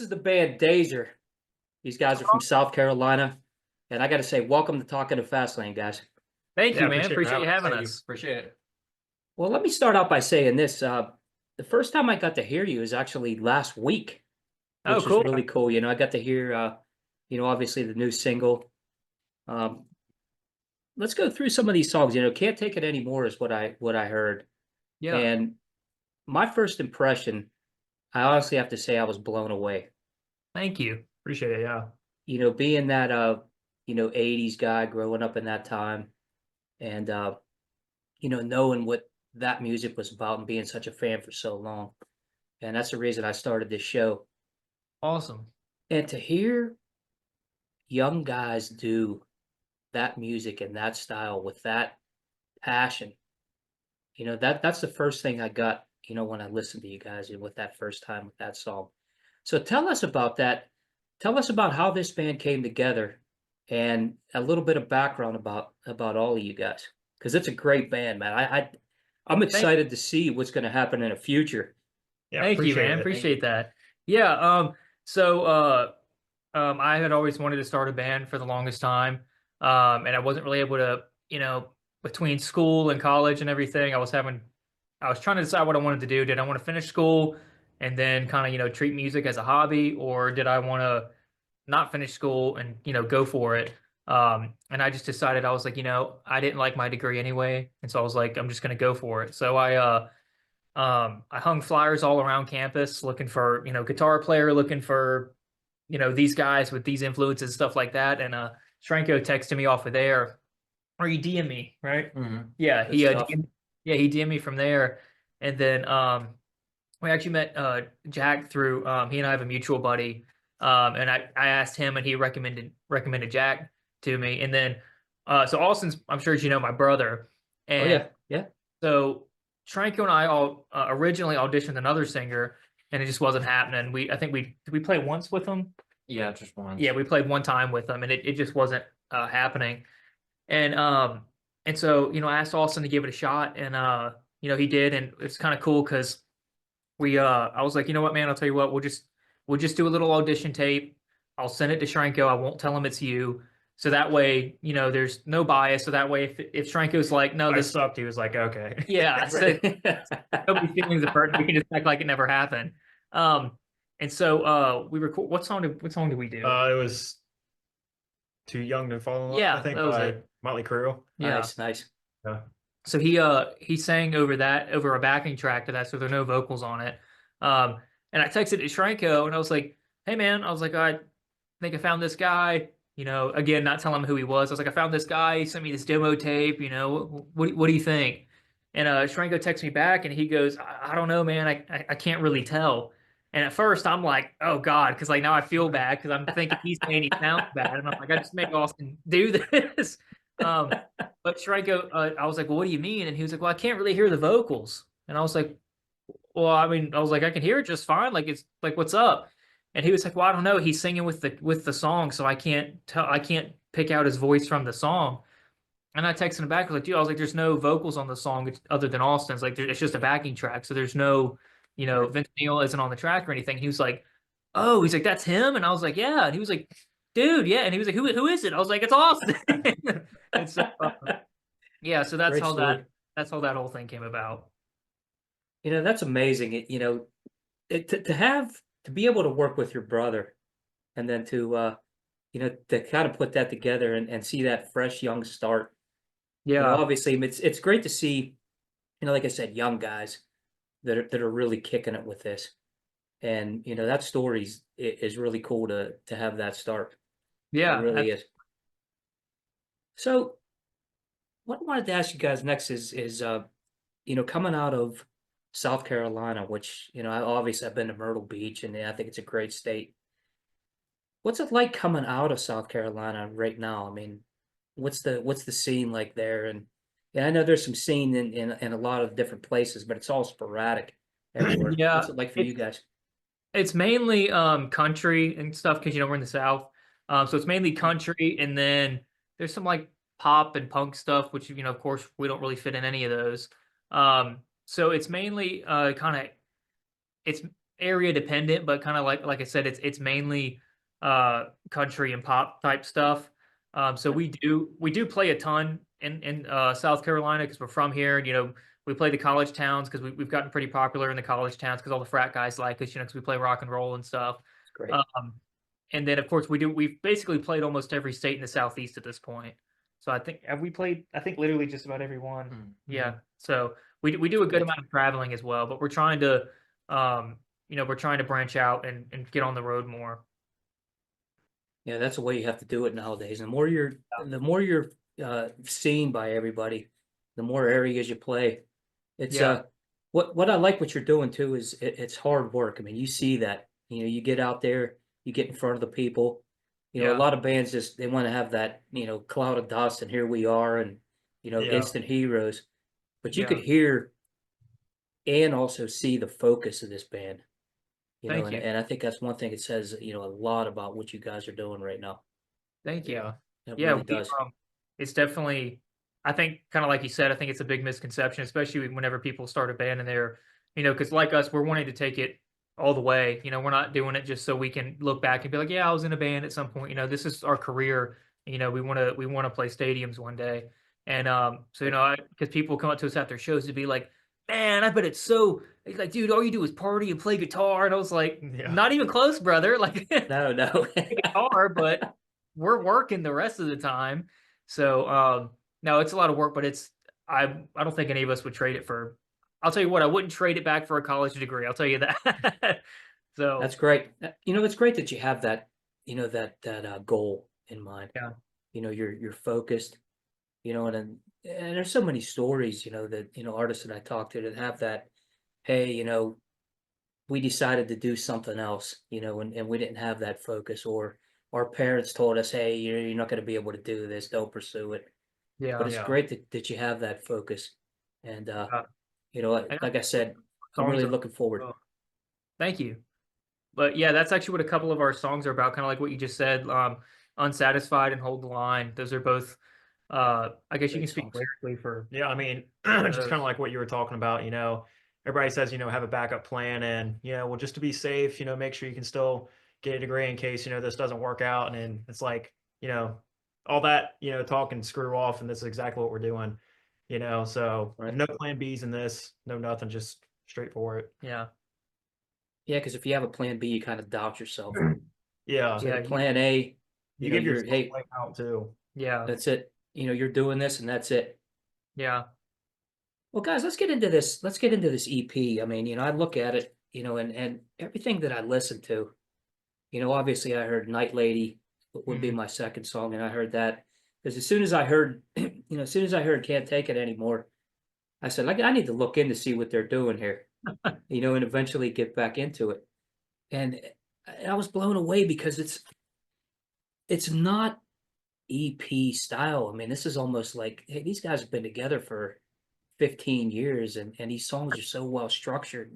is the band Dazr. These guys are from South Carolina. And I got to say, welcome to Talking to Fastlane, guys. Thank Yeah, you, man. Appreciate you having Thank you. us. Appreciate it. Well, let me start out by saying this. The first time I got to hear you is actually last week, Oh, which is cool. really cool. I got to hear, obviously the new single. Um, let's go through some of these songs. Can't Take It Anymore is what I heard. Yeah. And my first impression, I honestly have to say I was blown away. Thank you. Appreciate it. Yeah. Being that 80s guy growing up in that time and knowing what that music was about and being such a fan for so long. And that's the reason I started this show. Awesome. And to hear young guys do that music and that style with that passion, that's the first thing I got, when I listened to you guys and with that first time with that song. So tell us about that. Tell us about how this band came together and a little bit of background about all of you guys. Because it's a great band, man. I'm Thank, excited to see what's going to happen in the future. Yeah, thank you, appreciate man. it. Appreciate that. Yeah. So, I had always wanted to start a band for the longest time. And I wasn't really able to, between school and college and everything, I was trying to decide what I wanted to do. Did I want to finish school and then kind of, treat music as a hobby, or did I want to not finish school and go for it? And I just decided, I was like, I didn't like my degree anyway, and so I was like, I'm just gonna go for it. So I hung flyers all around campus looking for guitar player, looking for these guys with these influences, stuff like that. And Shranko texted me off of there, or he DM me, right? Yeah, Good stuff. he DM me from there. And then we actually met Jack through he and I have a mutual buddy. And I asked him, and he recommended Jack to me. And then so Austin's, I'm sure as you know, my brother. Oh And yeah, yeah. so Shranko and I all originally auditioned another singer, and it just wasn't happening. I think did we play once with them? Yeah, just once. Yeah, we played one time with them, and it just wasn't happening. And so I asked Austin to give it a shot, and he did, and it's kind of cool because I was like, you know what, man, I'll tell you what, we'll just do a little audition tape. I'll send it to Shranko. I won't tell him it's you. So that way, there's no bias. So that way, if Shranko's like, no, I this sucked. He was like, okay. yeah, so nobody's feelings at first. We can just act like it never happened. Um, and so we record. What song did we do? It was Too Young to Fall in Love, I Yeah, think, that was by it. Motley Crue. Yeah. Nice. Yeah. So he sang over a backing track to that, so there are no vocals on it. And I texted to Shranko, and I was like, "Hey man," I was like, "I think I found this guy." Again, not telling him who he was. I was like, "I found this guy. He sent me this demo tape. What do you think?" And Shranko texts me back, and he goes, "I don't know, man. I can't really tell." And at first, I'm like, "Oh God," because like now I feel bad because I'm thinking he's saying he sounds bad, and I'm like, "I just made Austin do this." Um, but Shranko, I was like, "Well, what do you mean?" And he was like, "Well, I can't really hear the vocals." And I was like, "Well, I mean," I was like, "I can hear it just fine. Like, it's like, what's up?" And he was like, "Well, I don't know. He's singing with the song, so I can't tell. I can't pick out his voice from the song." And I texted him back. I was like, "Dude, I was like, there's no vocals on the song other than Austin's. Like, it's just a backing track. So there's no, Vince Neil isn't on the track or anything." And he was like, "Oh," he's like, "That's him." And I was like, "Yeah." And he was like, "Dude, yeah." And he was like, "Who is it?" I was like, "It's Austin." And so yeah, so Great story. that's how that whole thing came about. That's amazing. To be able to work with your brother and then to kind of put that together and see that fresh young start. Yeah. Obviously it's great to see, like I said, young guys that are really kicking it with this. And that is really cool to have that start. It Yeah. really is. So what I wanted to ask you guys next is coming out of South Carolina, which, I've been to Myrtle Beach and I think it's a great state. What's it like coming out of South Carolina right now? I mean, what's the scene like there? And I know there's some scene in a lot of different places, but it's all sporadic everywhere. What's Yeah. it like for you It's guys? it's mainly country and stuff because we're in the South. So it's mainly country, and then there's some like pop and punk stuff, which of course we don't really fit in any of those. So it's mainly kind of it's area dependent, but kind of like I said, it's mainly country and pop type stuff. So we do play a ton in South Carolina because we're from here. You know, we play the college towns because we've gotten pretty popular in the college towns because all the frat guys like us. You know, because we play rock and roll and stuff. It's great. And then of course we've basically played almost every state in the Southeast at this point. So I think have we played I think literally just about every one. Yeah. So we do a good amount of traveling as well, but we're trying to we're trying to branch out and get on the road more. Yeah, that's the way you have to do it nowadays. The more you're seen by everybody, the more areas you play. It's Yeah. what I like what you're doing too is it's hard work. I mean, you see that, you get out there, you get in front of the people. A Yeah. lot of bands just they want to have that, cloud of dust and here we are and Yeah. instant heroes. But you Yeah. could hear and also see the focus of this band. Thank And, you. and I think that's one thing it says, a lot about what you guys are doing right now. Thank you. Yeah. It Yeah, really does. it's definitely I think kind of like you said, I think it's a big misconception, especially whenever people start a band and they're, because like us, we're wanting to take it all the way. You know, we're not doing it just so we can look back and be like, yeah, I was in a band at some point. You know, this is our career. We want to play stadiums one day. And so because people come up to us after shows to be like, man, I bet it's so. He's like, dude, all you do is party and play guitar, and I was like, Yeah. not even close, brother. Like, No. guitar, but we're working the rest of the time. So no, it's a lot of work, but I don't think any of us would trade it for. I'll tell you what, I wouldn't trade it back for a college degree. I'll tell you that. So That's great. It's great that you have that, that goal in mind. yeah, You're focused, and there's so many stories, that, artists that I talk to that have that, hey, we decided to do something else, and we didn't have that focus, or our parents told us, hey, you're not going to be able to do this, don't pursue it. yeah, But it's Yeah. great that you have that focus. And, And like I said, I'm songs really are. looking forward. Oh, thank you. But yeah, that's actually what a couple of our songs are about, kind of like what you just said. Unsatisfied and Hold the Line. Those are both. I guess you Great can speak songs. lyrically for. Yeah, I mean, those. just kind of like what you were talking about, everybody says, have a backup plan and, well, just to be safe, make sure you can still get a degree in case, this doesn't work out. And it's like, all that, talk and screw off. And this is exactly what we're doing, so Right. no plan Bs in this, no nothing, just straight for it. Yeah, Yeah, because if you have a plan B, you kind of doubt yourself. Yeah. So Yeah, the plan A, You give you're, yourself hey, way out too. yeah, that's it. You're doing this and that's it. yeah, Well, guys, let's get into this. Let's get into this EP. I mean, I look at it, and everything that I listen to, obviously I heard Night Lady would be Mhm. my second song, and I heard that because as soon as I heard, as soon as I heard Can't Take It Anymore, I said, like, I need to look in to see what they're doing here, and eventually get back into it. And I was blown away because it's not EP style. I mean, this is almost like, hey, these guys have been together for 15 years and these songs are so well structured,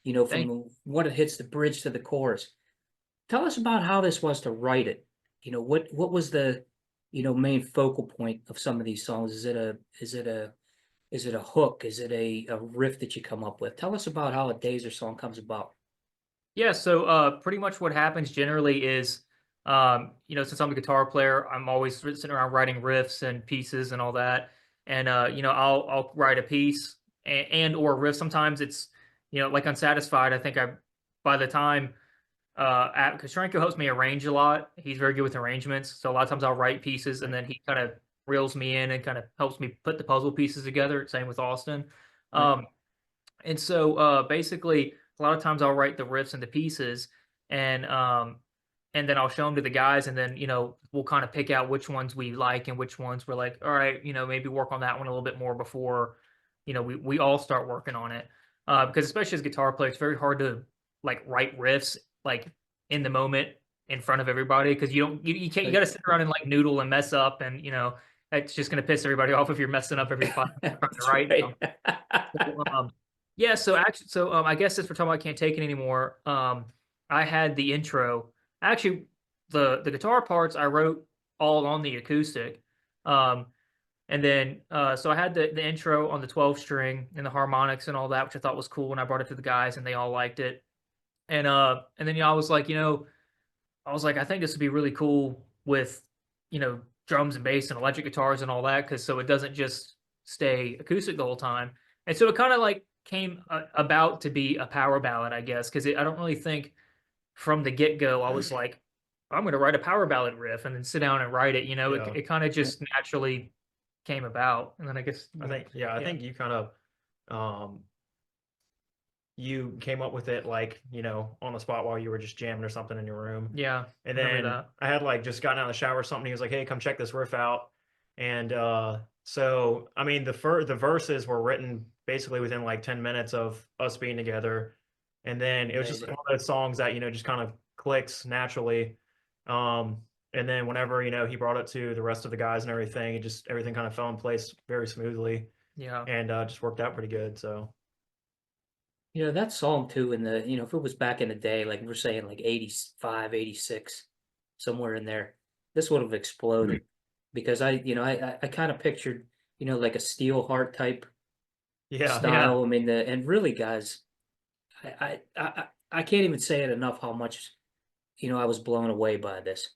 thank. from what it hits the bridge to the chorus. Tell us about how this was to write it. What was the, main focal point of some of these songs? Is it a hook? Is it a riff that you come up with? Tell us about how a DÅZR song comes about. Yeah, so pretty much what happens generally is, since I'm a guitar player, I'm always sitting around writing riffs and pieces and all that. And I'll write a piece and or riff. Sometimes it's, like Unsatisfied. I think by the time because Franco helps me arrange a lot. He's very good with arrangements. So a lot of times I'll write pieces and then he kind of reels me in and kind of helps me put the puzzle pieces together. Same with Austin. Right. And so basically, a lot of times I'll write the riffs into pieces, and then I'll show them to the guys, and then we'll kind of pick out which ones we like and which ones we're like, all right, maybe work on that one a little bit more before we all start working on it. Because especially as guitar players, it's very hard to like write riffs like in the moment in front of everybody because you can't you got to sit around and like noodle and mess up, and it's just gonna piss everybody off if you're messing up every 5 minutes trying to That's write. right. Yeah, so actually, I guess since we're talking about Can't Take It Anymore, I had the intro. Actually, the guitar parts I wrote all on the acoustic, and then so I had the intro on the 12 string and the harmonics and all that, which I thought was cool, and I brought it to the guys, and they all liked it. And then, I was like, I think this would be really cool with, drums and bass and electric guitars and all that, because so it doesn't just stay acoustic the whole time. And so it kind of like came about to be a power ballad, I guess, because I don't really think from the get go I was like, I'm going to write a power ballad riff and then sit down and write it. It, Yeah. it kind of just naturally came about, and then I guess I think, yeah, I think you kind of, um, you came up with it like, on the spot while you were just jamming or something in your room. yeah, And remember then that. I had like just gotten out of the shower or something. He was like, "Hey, come check this riff out." And so I mean, the verses were written basically within like 10 minutes of us being together. And then it was just Amazing. like one of those songs that, just kind of clicks naturally. Um, and then whenever, he brought it to the rest of the guys and everything, everything kind of fell in place very smoothly Yeah, and just worked out pretty good. So That song too, in the, if it was back in the day, like we're saying like 85, 86, somewhere in there, this would have exploded because I kind of pictured, like a Steelheart type yeah, style. I mean, and really, guys, I can't even say it enough how much, I was blown away by this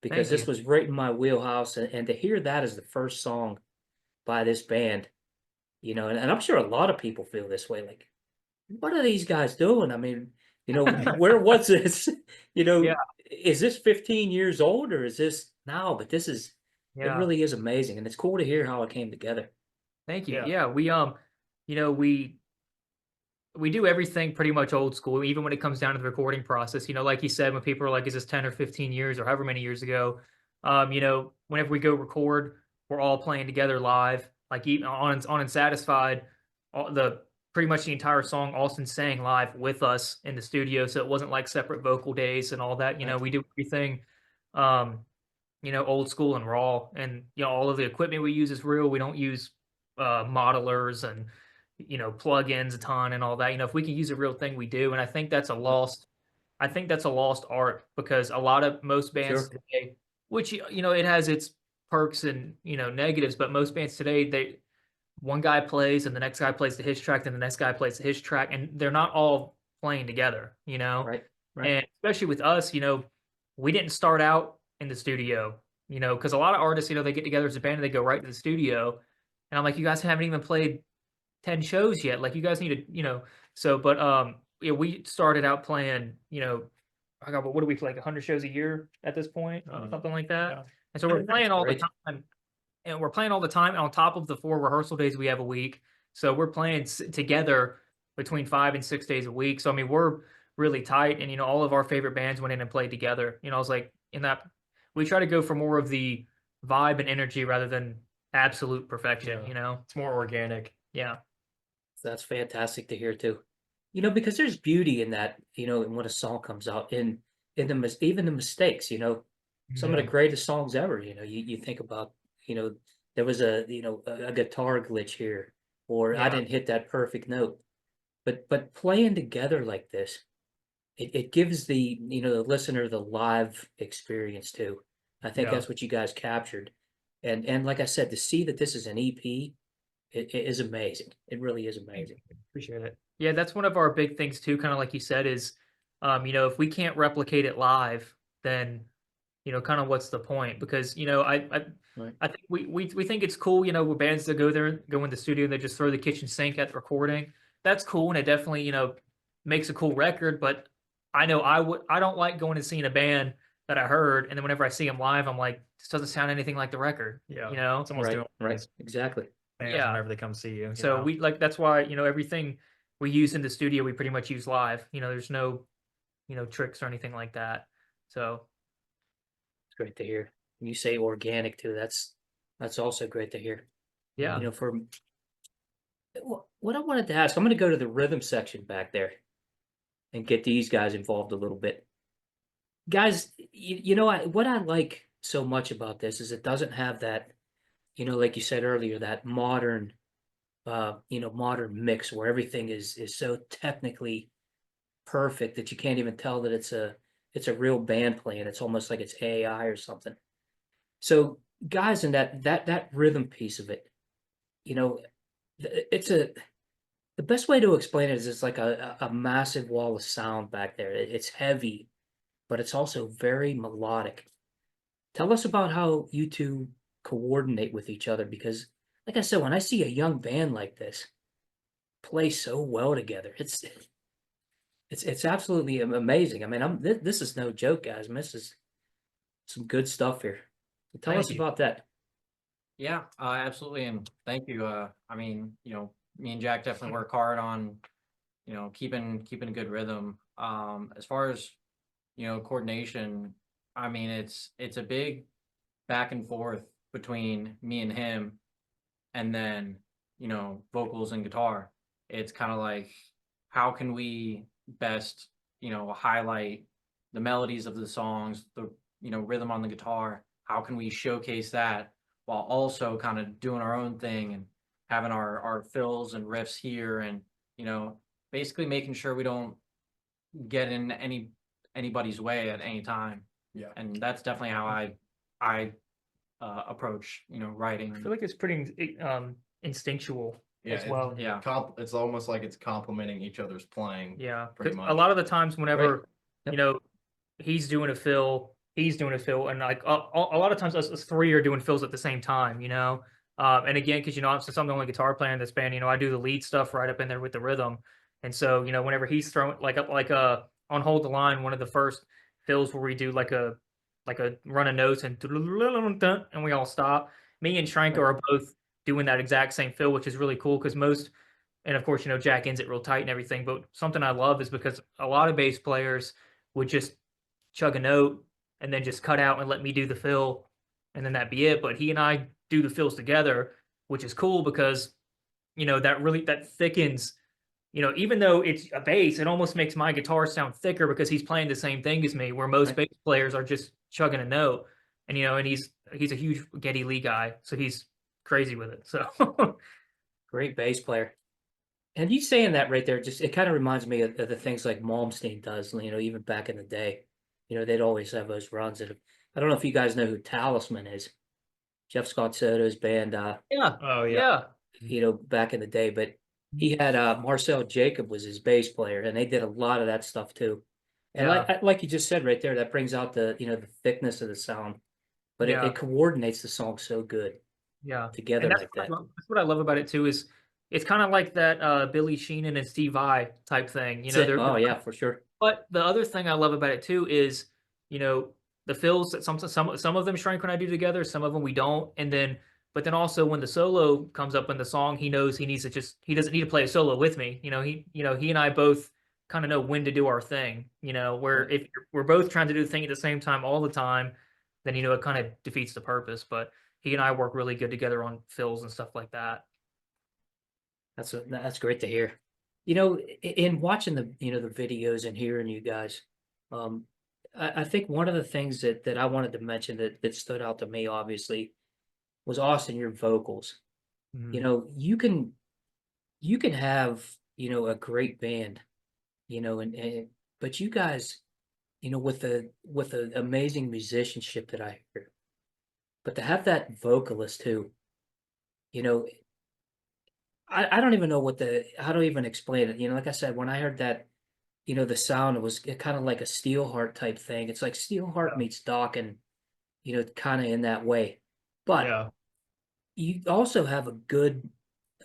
because thank this you. was right in my wheelhouse. And to hear that as the first song by this band, and I'm sure a lot of people feel this way, like, what are these guys doing? I mean, where was this? Yeah, Is this 15 years old or is this now? But it yeah. really is amazing. And it's cool to hear how it came together. Thank you. yeah, Yeah, you know, we do everything pretty much old school, even when it comes down to the recording process. Like you said, when people are like, "Is this 10 or 15 years or however many years ago?" Whenever we go record, we're all playing together live. Like even on Unsatisfied, the pretty much the entire song Austin sang live with us in the studio, so it wasn't like separate vocal days and all that. Right. We do everything, um, old school and raw, and all of the equipment we use is real. We don't use modelers and plugins a ton and all that. If we can use a real thing, we do. And I think that's a lost art, because most bands Sure. today, which it has its perks and negatives, but most bands today, one guy plays and the next guy plays the his track, and the next guy plays the his track, and they're not all playing together. Right. Right. And especially with us, we didn't start out in the studio, because a lot of artists, they get together as a band and they go right to the studio. And I'm like, you guys haven't even played 10 shows yet. Like, you guys need to, but yeah, we started out playing, I got, what do we play, like 100 shows a year at this point, something like that. yeah. And so we're playing all the Great. time, and we're playing all the time on top of the 4 rehearsal days we have a week. So we're playing together between 5 and 6 days a week. So I mean, we're really tight, and all of our favorite bands went in and played together. I was like, in that, we try to go for more of the vibe and energy rather than absolute perfection. Yeah. It's more organic. Yeah, That's fantastic to hear too. Because there's beauty in that, in when a song comes out in even the mistakes, some of the Yeah. greatest songs ever, you think about, you know, there was a guitar glitch here, or I yeah, didn't hit that perfect note. But playing together like this, it gives the listener the live experience too. I think Yeah. that's what you guys captured. And like I said, to see that this is an EP, it is amazing. It really is amazing. Appreciate it. yeah. That's one of our big things too. Kind of like you said, is if we can't replicate it live, then kind of what's the point? Because Right. I think we think it's cool, with bands that go in the studio and they just throw the kitchen sink at the recording. That's cool, and it definitely makes a cool record. But I know I don't like going and seeing a band that I heard, and then whenever I see them live, I'm like, this doesn't sound anything like the record. Yeah. You know? It's almost Right. doing Right. Exactly. fans Yeah. whenever they come see you. So we like that's why everything we use in the studio we pretty much use live. There's no tricks or anything like that. So It's great to hear. When you say organic too, that's also great to hear. yeah, For what I wanted to ask, I'm going to go to the rhythm section back there and get these guys involved a little bit. Guys, what I like so much about this is it doesn't have that, like you said earlier, that modern mix where everything is so technically perfect that you can't even tell that it's a real band playing. It's almost like it's AI or something. So guys, in that rhythm piece of it, you know, it's a The best way to explain it is it's like a massive wall of sound back there. It's heavy, but it's also very melodic. Tell us about how you two coordinate with each other because, like I said, when I see a young band like this play so well together, it's absolutely amazing. I mean, this is no joke, guys. I mean, this is some good stuff here. So tell Thank us you. about that. Yeah, absolutely, and thank you. I mean, me and Jack definitely work hard on, keeping a good rhythm. As far as, coordination, I mean, it's a big back and forth between me and him, and then, vocals and guitar. It's kind of like, how can we best, highlight the melodies of the songs, the, rhythm on the guitar? How can we showcase that while also kind of doing our own thing and having our fills and riffs here, and, basically making sure we don't get in anybody's way at any time. Yeah. And that's definitely how I approach, I writing. feel like it's pretty instinctual as well. Yeah. It's almost like it's complementing each other's playing. Yeah, Pretty 'cause much. a lot of the times whenever Yep. you know he's doing a fill, he's doing a fill, and like a lot of times us three are doing fills at the same time. And again, because since I'm the only guitar player in this band, I do the lead stuff right up in there with the rhythm, and so whenever he's throwing like up like on Hold the Line, one of the first fills where we do like a run of notes and we all stop. Me and Shranko are both doing that exact same fill, which is really cool because most, and of course, Jack ends it real tight and everything. But something I love is because a lot of bass players would just chug a note and then just cut out and let me do the fill, and then that'd be it. But he and I do the fills together, which is cool because that thickens. Even though it's a bass, it almost makes my guitar sound thicker because he's playing the same thing as me. Where most bass players are just chugging a note, and he's a huge Geddy Lee guy, so he's crazy with it. So Great bass player. And you saying that right there, just it kind of reminds me of the things like Malmsteen does, even back in the day. They'd always have those runs. And I don't know if you guys know who Talisman is. Jeff Scott Soto's band, yeah, Oh yeah. back in the day. But he had Marcel Jacob was his bass player, and they did a lot of that stuff too. And Yeah. like you just said right there, that brings out the the thickness of the sound, but Yeah. it coordinates the song so good Yeah, together and like that. that's what I love about it too. Is it's kind of like that Billy Sheenan and Steve Vai type thing. That's it. Oh yeah, for sure. But the other thing I love about it too is, the fills that some of them shrink when I do together, some of them we don't, and then but then also when the solo comes up in the song, he knows he doesn't need to play a solo with me. He and I both kind of know when to do our thing. Where if we're both trying to do the thing at the same time all the time, then it kind of defeats the purpose. But he and I work really good together on fills and stuff like that. That's great to hear. In watching the the videos and hearing you guys, I think one of the things that I wanted to mention that stood out to me obviously was Austin, your vocals. Mhm. You can have a great band, and but you guys, with the amazing musicianship that I hear, but to have that vocalist too, you know, I don't even know how to even explain it. Like I said, when I heard that, the sound, it was kind of like a Steelheart type thing. It's like Steelheart meets Dokken, kind of in that way. But Yeah. you also have a good,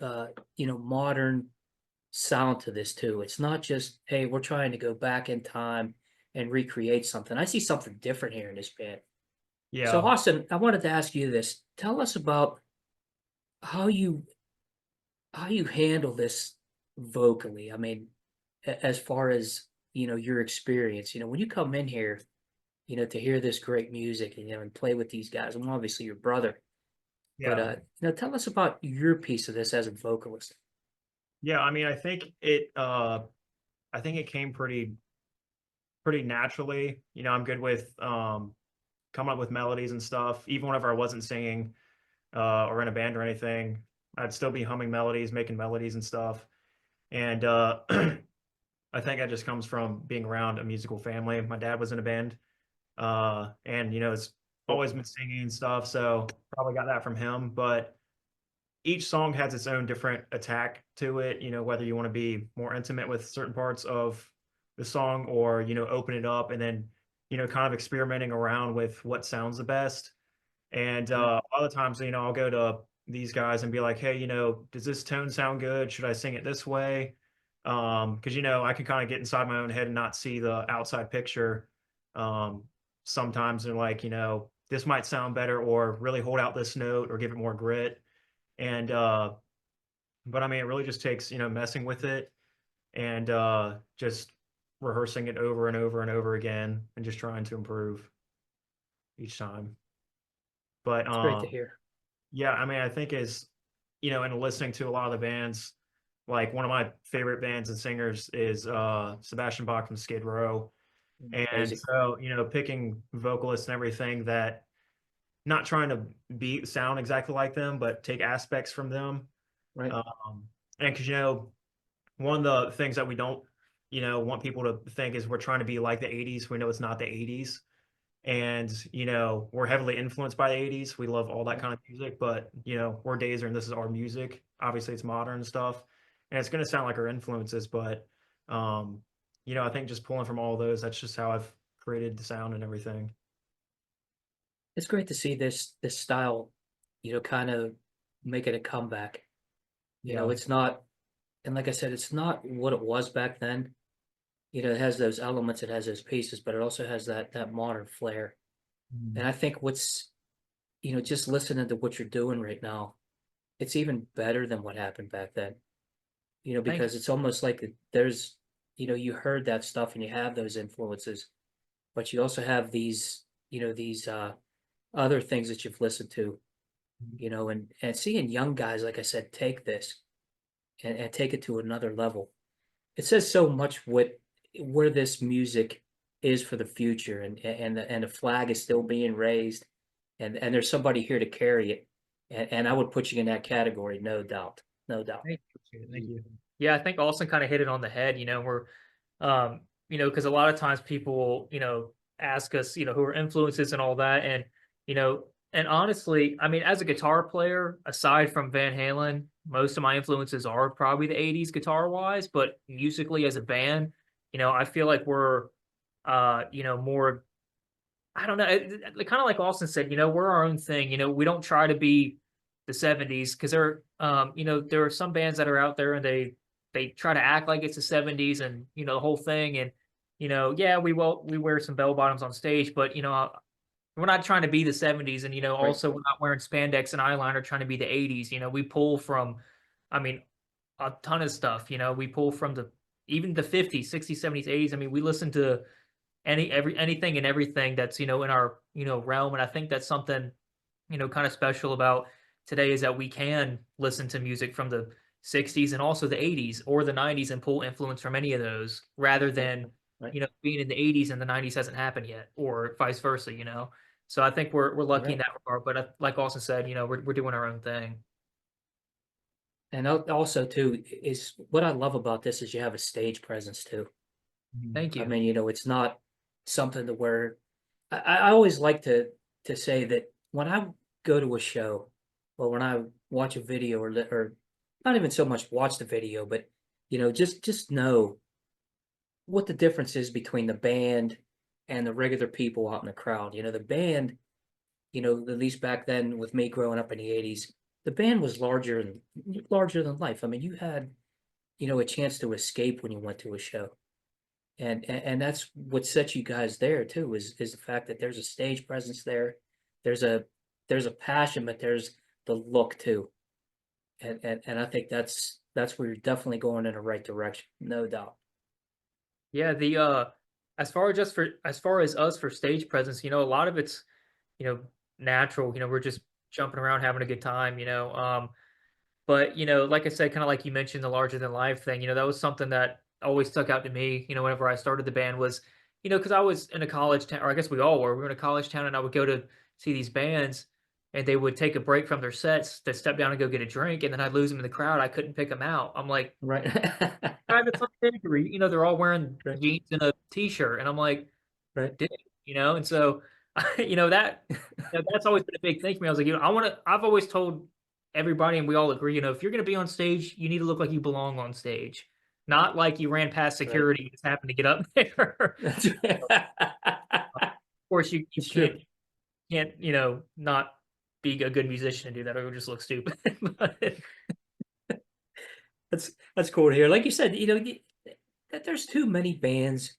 modern sound to this too. It's not just, hey, we're trying to go back in time and recreate something. I see something different here in this band. So Yeah. Austin, I wanted to ask you this. Tell us about how you handle this vocally. I mean, as far as your experience, when you come in here, to hear this great music and and play with these guys. I'm obviously your brother, but Yeah. tell us about your piece of this as a vocalist. Yeah. I mean, I think it came pretty naturally. I'm good with coming up with melodies and stuff. Even whenever I wasn't singing or in a band or anything, I'd still be humming melodies, making melodies and stuff. And I think that just comes from being around a musical family. My dad was in a band, and it's always been singing and stuff, so probably got that from him. But each song has its own different attack to it, whether you want to be more intimate with certain parts of the song or, open it up and then, kind of experimenting around with what sounds the best. And Right. a lot of times, I'll go to these guys and be like, hey, does this tone sound good? Should I sing it this way? Because I can kind of get inside my own head and not see the outside picture. Um, Sometimes they're like, this might sound better, or really hold out this note, or give it more grit. And but I mean, it really just takes messing with it and just rehearsing it over and over and over again, and just trying to improve each time. But It's great to hear. yeah, I mean, I think in listening to a lot of the bands, like one of my favorite bands and singers is Sebastian Bach from Skid Row. And Amazing. so, picking vocalists and everything that not trying to sound exactly like them, but take aspects from them. Right. And because, one of the things that we don't, want people to think is we're trying to be like the 80s. We know it's not the 80s. And, we're heavily influenced by the 80s. We love all that kind of music, but, we're DAZR and this is our music. Obviously, it's modern stuff. And it's going to sound like our influences, but, I think just pulling from all those, that's just how I've created the sound and everything. It's great to see this style, kind of making a comeback. Yeah. It's not, and like I said, it's not what it was back then. It has those elements, it has those pieces, but it also has that modern flair. And I think just listening to what you're doing right now, it's even better than what happened back then. Because it's almost like there's, you heard that stuff and you have those influences, but you also have these other things that you've listened to, and seeing young guys, like I said, take this and take it to another level. It says so much where this music is for the future, and the flag is still being raised, and there's somebody here to carry it, and I would put you in that category, no doubt, no doubt. Thank you. Yeah, I think Austin kind of hit it on the head. Because a lot of times people will, ask us, who are influences and all that, and honestly, I mean, as a guitar player, aside from Van Halen, most of my influences are probably the '80s guitar wise, but musically as a band, I feel like we're, more. I don't know, kind of like Austin said, we're our own thing. We don't try to be the '70s because there are some bands that are out there and they try to act like it's the '70s and the whole thing. And yeah, we wear some bell bottoms on stage, but we're not trying to be the '70s, and also we're not wearing spandex and eyeliner trying to be the '80s. We pull from, I mean, a ton of stuff. We pull from even the '50s, '60s, '70s, '80s. I mean, we listen to anything and everything that's in our realm, and I think that's something kind of special about today is that we can listen to music from the '60s and also the '80s or the '90s and pull influence from any of those rather than Right. being in the '80s and the '90s hasn't happened yet, or vice versa. So I think we're lucky in Right. that regard. But like Austin said, we're doing our own thing. And also too is what I love about this is you have a stage presence too. Thank I you. mean, it's not something to where I always like to say that when I go to a show or when I watch a video or not even so much watch the video, but just know what the difference is between the band and the regular people out in the crowd. The band, at least back then with me growing up in the '80s, the band was larger than life. I mean, you had, a chance to escape when you went to a show. And that's what sets you guys there too, is the fact that there's a stage presence there. There's a passion, but there's the look too. And I think that's where you're definitely going in the right direction, no doubt. Yeah, as far as us for stage presence, a lot of it's natural. We're just jumping around having a good time. But, like I said, kind of like you mentioned, the larger than life thing, that was something that always stuck out to me, whenever I started the band was, because I was in a college town, or I guess we all were. We were in a college town, and I would go to see these bands, and they would take a break from their sets to step down and go get a drink, and then I'd lose them in the crowd. I couldn't pick them out. I'm like, Right. "God, that's not injury." They're all wearing Right. jeans and a t-shirt, and I'm like, Right. "Dude," and so, that's always been a big thing for me. I was like, I've always told everybody, and we all agree, if you're going to be on stage, you need to look like you belong on stage, not like you ran past security and just happened to get up there. That's right. Of course, you It's true. can't, not be a good musician and do that, or it would just look stupid. But That's cool to hear. Like you said, that there's too many bands,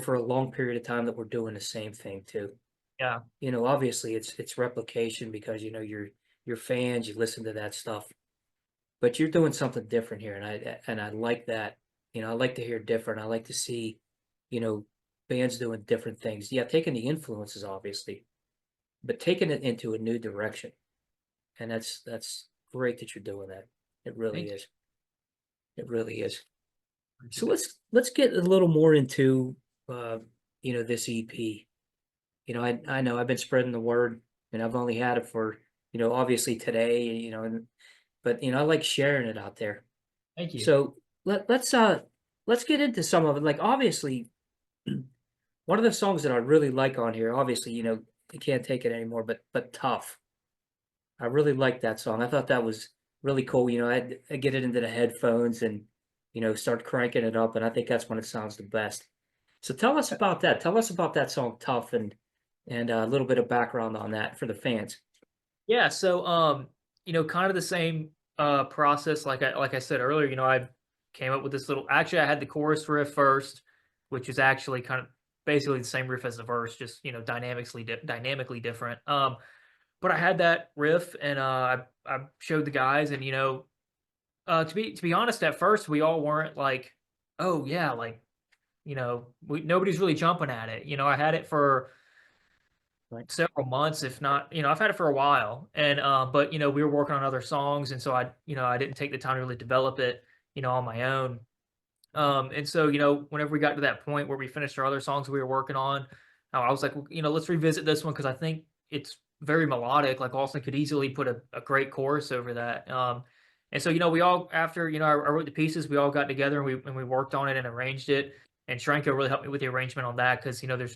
for a long period of time that were doing the same thing too. yeah, Obviously it's replication because you're fans, you listen to that stuff, but you're doing something different here, and I like that. I like to hear different. I like to see, you know, bands doing different things. Yeah, taking the influences obviously, but taking it into a new direction. And that's great that you're doing that. It really Thank you. is. It really is. So let's get a little more into this EP. I know I've been spreading the word, and I've only had it for, obviously today, but I like sharing it out there. Thank you. So let's get into some of it. Like obviously one of the songs that I really like on here, obviously, you can't take it anymore, but Tough. I really like that song. I thought that was really cool. I get it into the headphones and start cranking it up, and I think that's when it sounds the best. So tell us about that. Tell us about that song Tough, and a little bit of background on that for the fans. Yeah, so kind of the same process like I said earlier, I came up with this little actually I had the chorus riff first, which is actually kind of basically the same riff as the verse, just dynamically different. But I had that riff and I showed the guys and to be honest, at first we all weren't like, oh yeah, like nobody's really jumping at it. I had it for Right. several months, if not, I've had it for a while. And but we were working on other songs, and so I didn't take the time to really develop it, on my own. And so, whenever we got to that point where we finished our other songs we were working on, I was like, well, let's revisit this one because I think it's very melodic. Like Austin could easily put a great chorus over that. And so, we all after I wrote the pieces, we all got together and we worked on it and arranged it. And Shranko really helped me with the arrangement on that because there's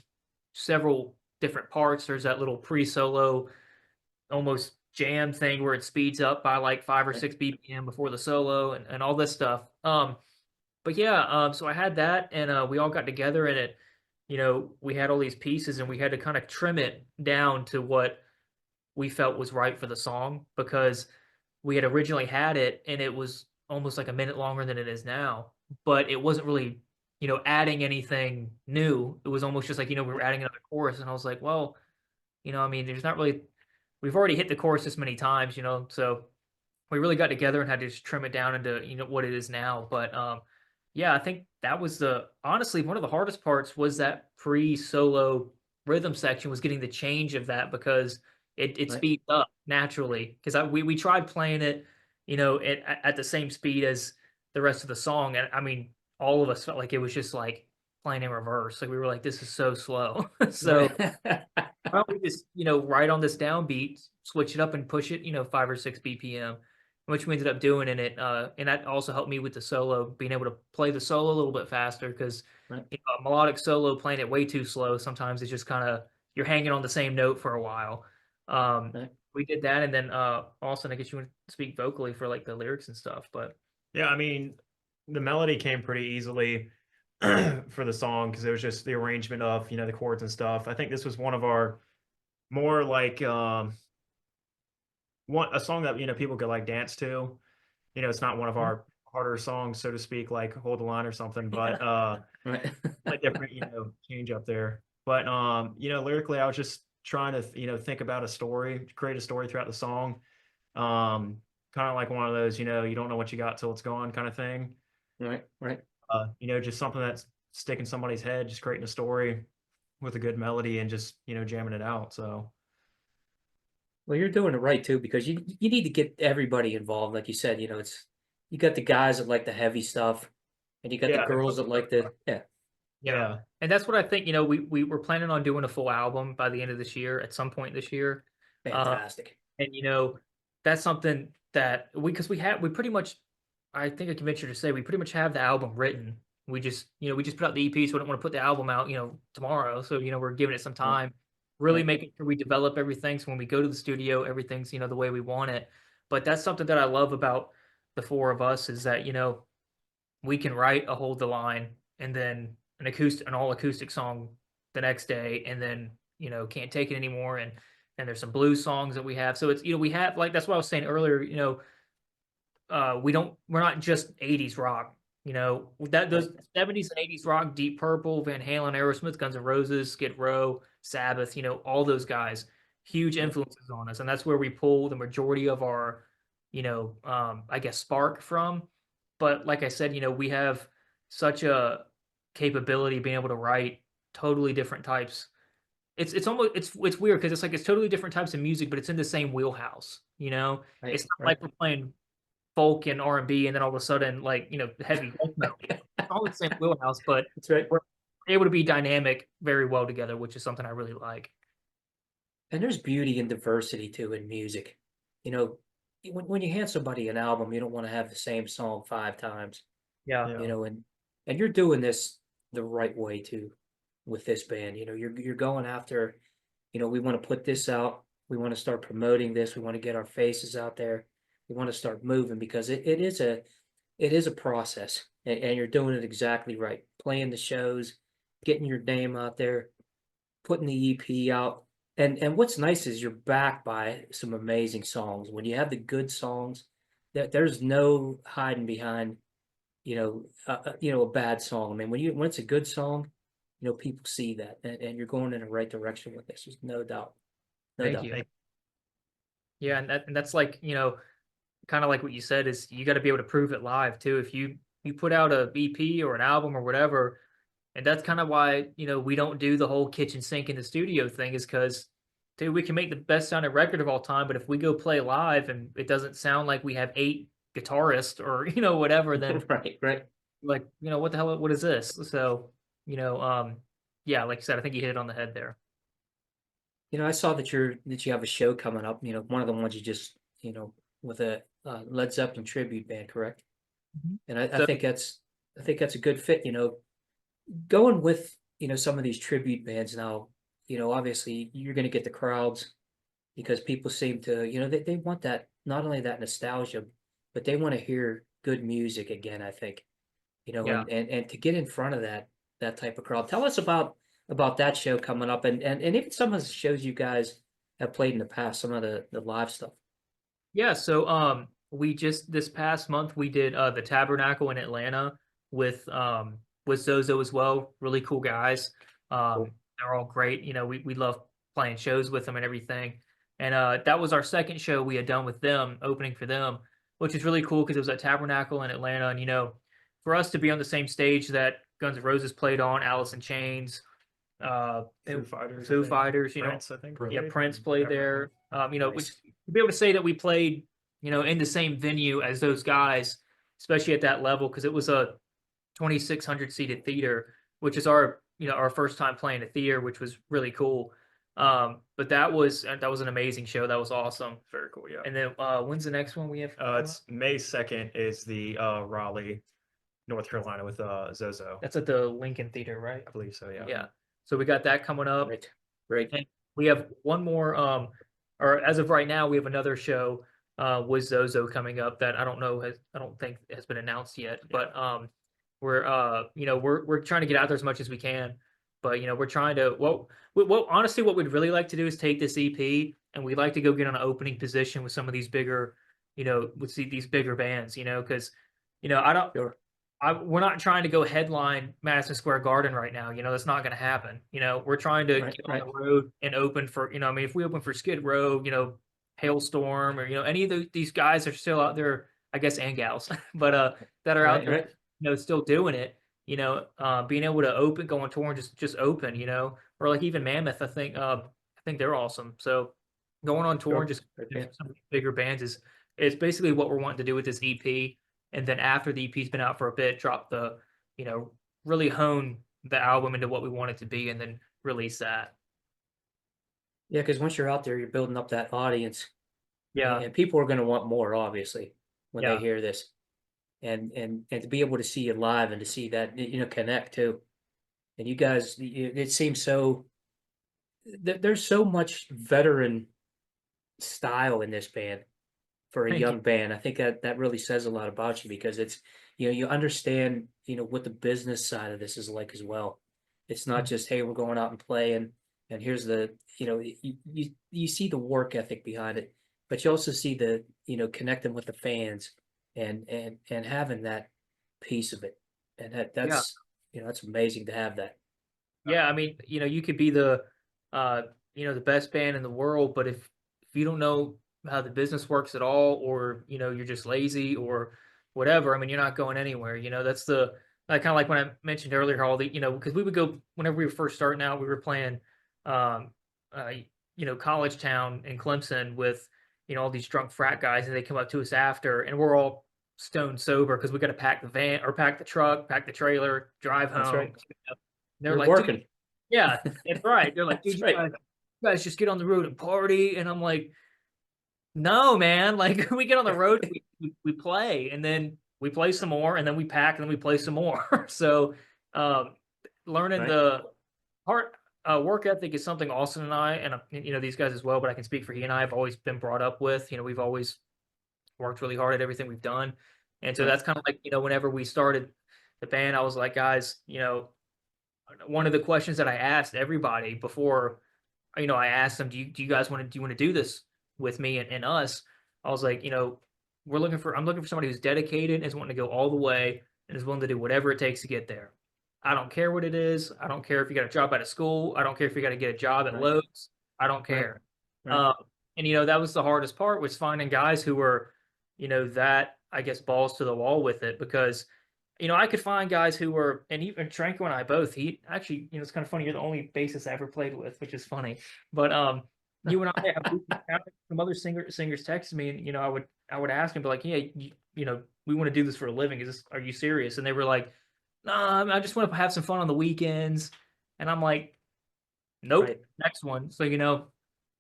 several different parts. There's that little pre-solo almost jam thing where it speeds up by like 5 or 6 BPM before the solo and all this stuff. But yeah, so I had that and we all got together and we had all these pieces and we had to kind of trim it down to what we felt was right for the song because we had originally had it and it was almost like a minute longer than it is now, but it wasn't really adding anything new. It was almost just like, we were adding another chorus. And I was like, well, I mean, there's not really, we've already hit the chorus this many times, so we really got together and had to just trim it down into, what it is now. But yeah, I think that was honestly, one of the hardest parts was that pre-solo rhythm section was getting the change of that because it Right. speeds up naturally. Because we tried playing it, at the same speed as the rest of the song. And I mean, all of us felt like it was just like playing in reverse. Like we were like, this is so slow. So why don't we just, write on this downbeat, switch it up and push it, 5 or 6 BPM, which we ended up doing in it. And that also helped me with the solo, being able to play the solo a little bit faster because Right. A melodic solo playing it way too slow. Sometimes it's just kind of, you're hanging on the same note for a while. Right. We did that. And then Austin, I guess you want to speak vocally for like the lyrics and stuff, but Yeah, I mean, the melody came pretty easily for the song because it was just the arrangement of the chords and stuff. I think this was one of our more like a song that people could like dance to. It's not one of our harder songs, so to speak, like Hold the Line or something, but Right. a different change up there. But lyrically, I was just trying to think about a story, create a story throughout the song. Kind of like one of those you don't know what you got till it's gone kind of thing. Right. Right. Just something that's sticking somebody's head, just creating a story with a good melody and just jamming it out. So Well, you're doing it right too, because you need to get everybody involved. Like you said, you got the guys that like the heavy stuff, and you got the Yeah. girls that like the yeah. And that's what I think, we were planning on doing a full album by the end of this year, at some point this year. fantastic. And that's something that we pretty much, I think I can venture to say we pretty much have the album written. We just put out the EP, so we don't want to put the album out, tomorrow. So, we're giving it some time, really Right. making sure we develop everything. So when we go to the studio, everything's, the way we want it. But that's something that I love about the four of us is that, we can write a Hold the Line and then an all acoustic song the next day, and then, Can't Take It Anymore. And there's some blues songs that we have. So it's, we have, like, that's what I was saying earlier, we're not just 80s rock, that those 70s and 80s rock, Deep Purple, Van Halen, Aerosmith, Guns N' Roses, Skid Row, Sabbath, all those guys, huge influences on us. And that's where we pull the majority of our, I guess, spark from. But like I said, we have such a capability of being able to write totally different types. It's almost it's weird because it's like it's totally different types of music, but it's in the same wheelhouse. Right, It's not right. like we're playing folk and R&B, and then all of a sudden, like, heavy death metal. It's all in the same wheelhouse, but That's right. we're able to be dynamic very well together, which is something I really like. And there's beauty and diversity too in music. You know, when you hand somebody an album, you don't want to have the same song 5 times. Yeah. Yeah. And you're doing this the right way too with this band. You're going after, we want to put this out. We want to start promoting this. We want to get our faces out there. We want to start moving because it is a process, and you're doing it exactly right. Playing the shows, getting your name out there, putting the EP out. And what's nice is you're backed by some amazing songs. When you have the good songs, there's no hiding behind, a bad song. I mean, when it's a good song, people see that, and you're going in the right direction with this. There's no doubt. No Thank doubt. you. Yeah, and that's like, kind of like what you said is you got to be able to prove it live too. If you put out a EP or an album or whatever, and that's kind of why, we don't do the whole kitchen sink in the studio thing is because, dude, we can make the best sounding record of all time, but if we go play live and it doesn't sound like we have 8 guitarists or, whatever, then Right. like, what the hell, what is this? So, yeah, like you said, I think you hit it on the head there. I saw that you have a show coming up. One of the ones you just, with a Led Zeppelin tribute band, correct? Mhm. And I So- think that's a good fit. Going with some of these tribute bands now. Obviously you're going to get the crowds because people seem to, they want that, not only that nostalgia, but they want to hear good music again. I think, Yeah. and to get in front of that type of crowd. Tell us about that show coming up, and even some of the shows you guys have played in the past, some of the live stuff. Yeah, so we just this past month we did the Tabernacle in Atlanta with Zozo as well. Really cool guys. Cool. They're all great. We love playing shows with them and everything. And that was our second show we had done with them, opening for them, which is really cool because it was at Tabernacle in Atlanta. And for us to be on the same stage that Guns N' Roses played on, Alice in Chains, Foo Fighters. Foo Fighters, Prince, I think. yeah, played. Prince played Everyone. there. Nice. Which to be able to say that we played, in the same venue as those guys, especially at that level, because it was a 2,600 seated theater, which is our first time playing a theater, which was really cool. But that was an amazing show. That was awesome. Very cool. Yeah. And then when's the next one we have? It's May 2nd is the Raleigh, North Carolina with Zozo. That's at the Lincoln Theater, right? I believe so. Yeah. Yeah. So we got that coming up. Great. And we have one more, or as of right now, we have another show with Zozo coming up that I don't think has been announced yet. But we're trying to get out there as much as we can. But we're trying to honestly, what we'd really like to do is take this EP and we'd like to go get on an opening position with some of these bigger, these bigger bands, because I don't. Sure. We're not trying to go headline Madison Square Garden right now. That's not going to happen. We're trying to get on the road and open for, if we open for Skid Row, Hailstorm, or, any of these guys are still out there, I guess, and gals, but that are out there, still doing it, being able to open, go on tour and just open, or like even Mammoth, I think they're awesome. So going on tour and just some of the bigger bands is basically what we're wanting to do with this EP. And then after the EP's been out for a bit, drop the, really hone the album into what we want it to be and then release that. Yeah, because once you're out there, you're building up that audience. Yeah. And people are going to want more, obviously, when Yeah. they hear this. And to be able to see you live and to see that, connect too. And you guys, it seems so, there's so much veteran style in this band. for a Thank you. young band. I think that really says a lot about you because it's, you understand, what the business side of this is like as well. It's not Mhm. just, hey, we're going out and playing, and here's the, you see the work ethic behind it, but you also see the, connecting with the fans and having that piece of it. And Yeah. that's amazing to have that. Yeah, I mean, you could be uh, the best band in the world, but if you don't know how the business works at all, or you're just lazy or whatever, I mean, you're not going anywhere. That's the kind of like when I mentioned earlier, all the because we would go whenever we were first starting out, we were playing, um, uh, College Town in Clemson with all these drunk frat guys, and they come up to us after, and we're all stone sober because we got to pack the van or pack the truck, pack the trailer, drive That's home. right. They're You're like, dude, working. yeah, that's right. They're like, dude, That's right. you guys just get on the road and party. And I'm like, no, man. Like, we get on the road, we play, and then we play some more, and then we pack, and then we play some more. So, um, learning Right. the hard work ethic is something Austin and I, and these guys as well, but I can speak for he and I have always been brought up with. We've always worked really hard at everything we've done. And so Right. that's kind of like, whenever we started the band, I was like, guys, one of the questions that I asked everybody before, I asked them, do you guys do you want to do this with me and us? I was like, I'm looking for somebody who's dedicated, is wanting to go all the way, and is willing to do whatever it takes to get there. I don't care what it is. I don't care if you got to drop out of school. I don't care if you got to get a job at Right. Lowe's. I don't Right. care. Right. And that was the hardest part, was finding guys who were, that I guess balls to the wall with it, because I could find guys who were, and even Tranko and I both. He actually, it's kind of funny. You're the only bassist I ever played with, which is funny. But you and I have some other singers texted me, and I would ask him, be like, yeah, we want to do this for a living. Are you serious? And they were like, nah, I just want to have some fun on the weekends. And I'm like, nope, Right. next one. So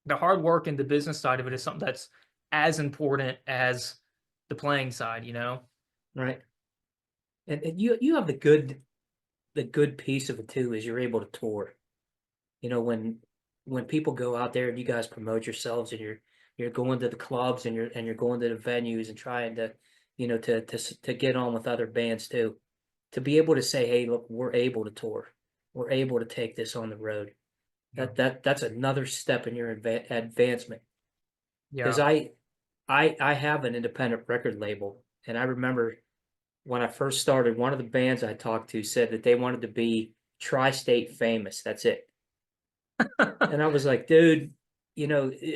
the hard work and the business side of it is something that's as important as the playing side. Right. And you have the good piece of it too is you're able to tour. When people go out there and you guys promote yourselves and you're going to the clubs and you're going to the venues and trying to to get on with other bands too, to be able to say, hey, look, we're able to tour, we're able to take this on the road. That's another step in your advancement. Because Yeah. I have an independent record label, and I remember when I first started, one of the bands I talked to said that they wanted to be tri-state famous. That's it. And I was like, dude,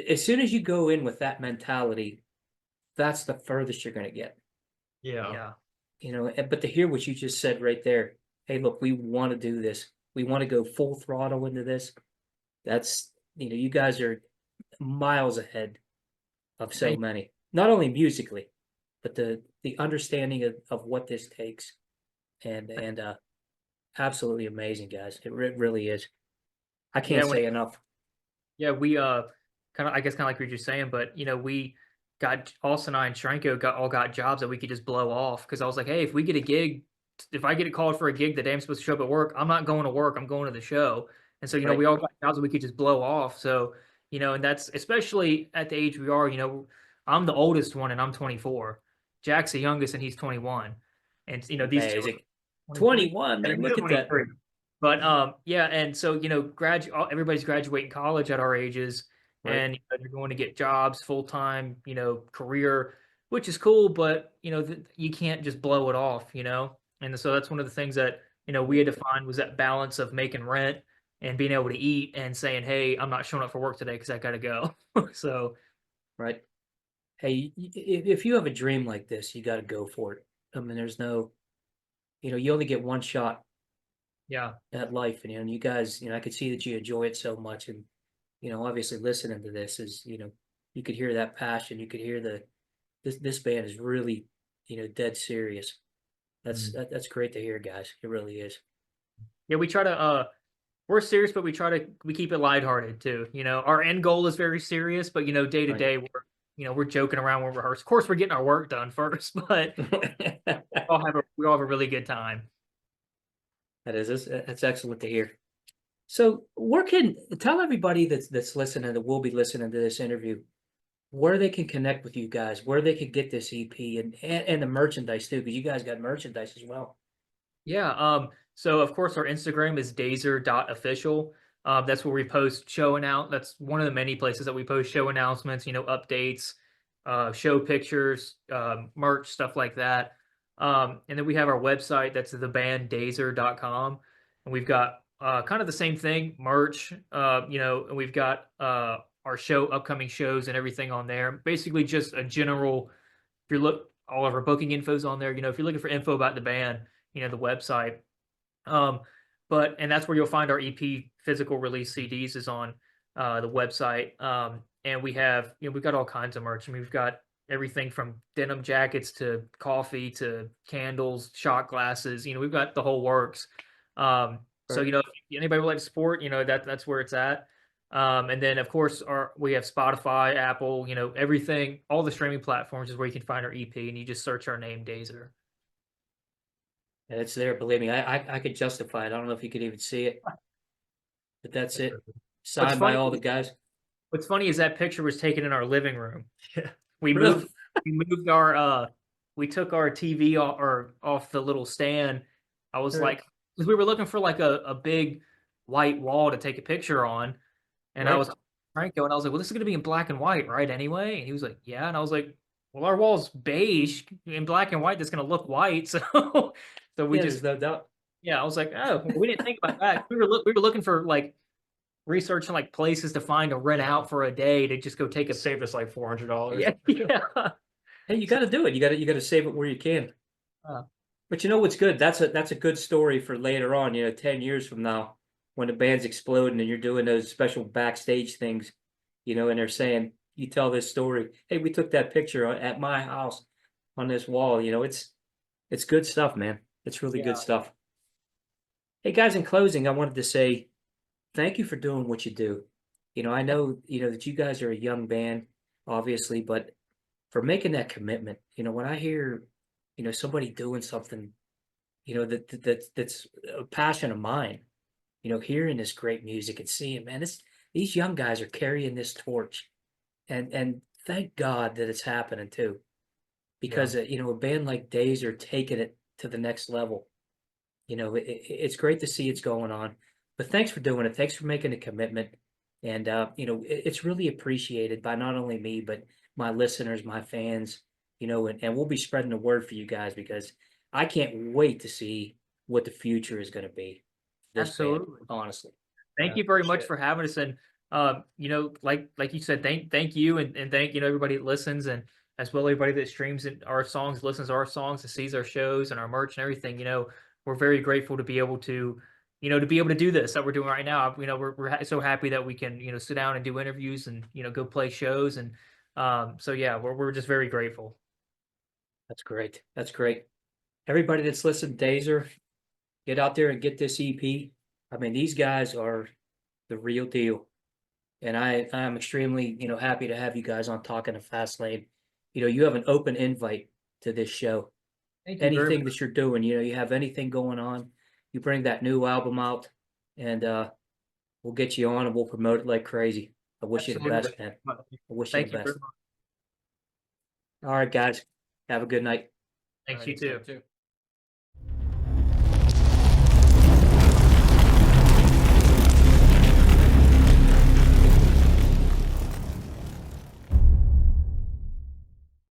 as soon as you go in with that mentality, that's the furthest you're going to get. Yeah. Yeah. But to hear what you just said right there, hey, look, we want to do this. We want to go full throttle into this. That's, you guys are miles ahead of so Thank- many, not only musically, but the understanding of what this takes, and absolutely amazing, guys. It really is. I Yeah. can't say enough. Yeah, we kind of, I guess, kind of like what you're saying, but we got, Austin and I and Shranko got jobs that we could just blow off, because I was like, hey, if we get a gig, if I get called for a gig the day I'm supposed to show up at work, I'm not going to work, I'm going to the show. And so Right. we all got jobs that we could just blow off. So and that's especially at the age we are. I'm the oldest one and I'm 24. Jack's the youngest and he's 21. And these two Amazing. are 21, and man. he's Look at that. 23. But yeah, and so everybody's graduating college at our ages, Right. and they're going to get jobs, full time, career, which is cool. But you can't just blow it off, And so that's one of the things that we had to find, was that balance of making rent and being able to eat, and saying, hey, I'm not showing up for work today because I got to go. So Right. Hey, if you have a dream like this, you got to go for it. I mean, there's no, you only get one shot yeah, at life, and you guys, I could see that you enjoy it so much, and obviously listening to this is, you could hear that passion. You could hear this band is really, dead serious. That's great to hear, guys. It really is. yeah, we try to we're serious, but we keep it lighthearted too. Our end goal is very serious, but day to Right. day we're joking around when we rehearse. Of course, we're getting our work done first, but we all have a really good time. That's excellent to hear. So, tell everybody that's listening, that will be listening to this interview, where they can connect with you guys, where they can get this EP and the merchandise too, because you guys got merchandise as well. Yeah. So of course our Instagram is DAZR.official. That's where we post that's one of the many places that we post show announcements, updates, show pictures, merch, stuff like that. And then we have our website, that's thebanddazr.com. And we've got kind of the same thing, merch, and we've got our upcoming shows and everything on there. Basically just a general, if you look, all of our booking info's on there. If you're looking for info about the band, the website. And that's where you'll find our EP physical release CDs is on the website. And we have, we've got all kinds of merch. I mean, we've got everything from denim jackets to coffee to candles, shot glasses. We've got the whole works. So Right. if anybody would like to support, that's where it's at. And then of course we have Spotify, Apple, everything, all the streaming platforms is where you can find our EP, and you just search our name, DAZR. And it's there, believe me. I could justify it. I don't know if you could even see it, but that's it. Signed by funny all the is- guys. What's funny is that picture was taken in our living room. Yeah. We Really? moved our we took our TV off the little stand. I was Right. like, because we were looking for like a big white wall to take a picture on, and I Right. was Franco, and I was like, well, this is gonna be in black and white, right? Anyway, and he was like, yeah, and I was like, well, our wall's beige in black and white. That's gonna look white, so we Yeah, just there's no doubt. yeah. I was like, oh, well, we didn't think about that. We were looking for like researching like places to find to rent out for a day to just go take It a saved us like $400. yeah yeah. Hey, you got to do it. You got to save it where you can. Uh. But you know what's good? That's a good story for later on. 10 years from now, when the band's exploding and you're doing those special backstage things, and they're saying, you tell this story. Hey, we took that picture at my house on this wall. It's good stuff, man. It's really Yeah. good stuff. Hey guys, in closing, I wanted to say thank you for doing what you do. I know, that you guys are a young band, obviously, but for making that commitment, when I hear, somebody doing something, that's a passion of mine, hearing this great music and seeing, man, these young guys are carrying this torch, and thank God that it's happening too, because a band like Days are taking it to the next level. It's great to see it's going on, but thanks for doing it. Thanks for making a commitment. And, it's really appreciated by not only me, but my listeners, my fans, and we'll be spreading the word for you guys because I can't wait to see what the future is going to be. This band, Absolutely. honestly. Thank Yeah, you very much appreciate it. for having us. And like you said, thank you and thank everybody that listens, and as well everybody that streams our songs, listens to our songs, and sees our shows and our merch and everything. We're very grateful to be able to do this that we're doing right now. We're so happy that we can sit down and do interviews and go play shows, and so yeah, we're just very grateful. That's great. That's great. Everybody that's listened, DAZR, get out there and get this EP. I mean, these guys are the real deal. And I'm extremely, happy to have you guys on Talking to Fast Lane. You have an open invite to this show. Thank you very Anything much. that you're doing, you have anything going on, you bring that new album out, and we'll get you on and we'll promote it like crazy. I wish you the Absolutely. best, man. I wish you Thank the you best. very much. All right, guys. Have a good night. Thanks, Alright, you too. too.